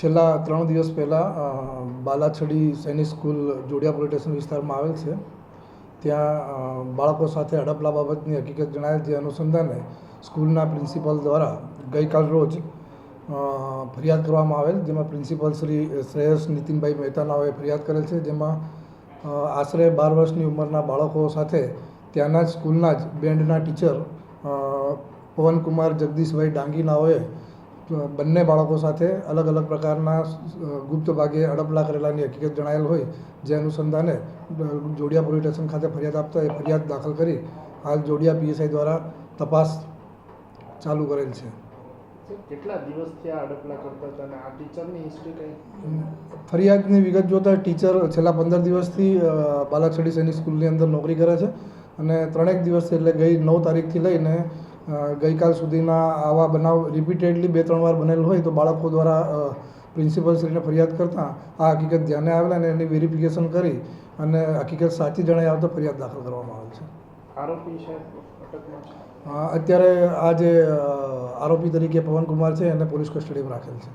છેલ્લા 3 દિવસ પહેલાં બાલાછડી સૈનિક સ્કૂલ જોડિયા પોલીસ સ્ટેશન વિસ્તારમાં આવેલ છે. ત્યાં બાળકો સાથે હડપલા બાબતની હકીકત જણાયેલ, જે અનુસંધાને સ્કૂલના પ્રિન્સિપલ દ્વારા ગઈકાલ રોજ ફરિયાદ કરવામાં આવેલ, જેમાં પ્રિન્સિપલ શ્રી શ્રેયસ નીતિનભાઈ મહેતા નાઓએ ફરિયાદ કરેલ છે. જેમાં આશરે 12 વર્ષની ઉંમરના બાળકો સાથે ત્યાંના જ સ્કૂલના જ બેન્ડના ટીચર પવનકુમાર જગદીશભાઈ ડાંગી નાઓએ બંને બાળકો સાથે અલગ અલગ પ્રકારના ગુપ્ત ભાગે અડપલા કરેલાની હકીકત જણાયેલ હોય, જે અનુસંધાને જોડિયા પોલીસ સ્ટેશન ખાતે ફરિયાદ આપતા એ ફરિયાદ દાખલ કરી હાલ જોડિયા પીએસઆઈ દ્વારા તપાસ ચાલુ કરેલ છે. કેટલા દિવસથી આ અડપલા કરતા હતા અને આ ટીચરની હિસ્ટ્રી કઈ? ફરિયાદની વિગત જોતા ટીચર છેલ્લા 15 દિવસથી બાલાછડી સૈનિક સ્કૂલની અંદર નોકરી કરે છે અને 3 દિવસથી, એટલે ગઈ 9 તારીખથી લઈને ગઈકાલ સુધીના આવા બનાવ રિપીટેડલી 2-3 વાર બનેલ હોય તો બાળકો દ્વારા પ્રિન્સિપલશ્રીને ફરિયાદ કરતાં આ હકીકત ધ્યાને આવેલા અને એની વેરિફિકેશન કરી અને હકીકત સાચી જણાઈ આવે તો ફરિયાદ દાખલ કરવામાં આવે છે. આરોપી સાહેબ અટકમાં છે? અત્યારે આ જે આરોપી તરીકે પવનકુમાર છે એને પોલીસ કસ્ટડીમાં રાખેલ છે.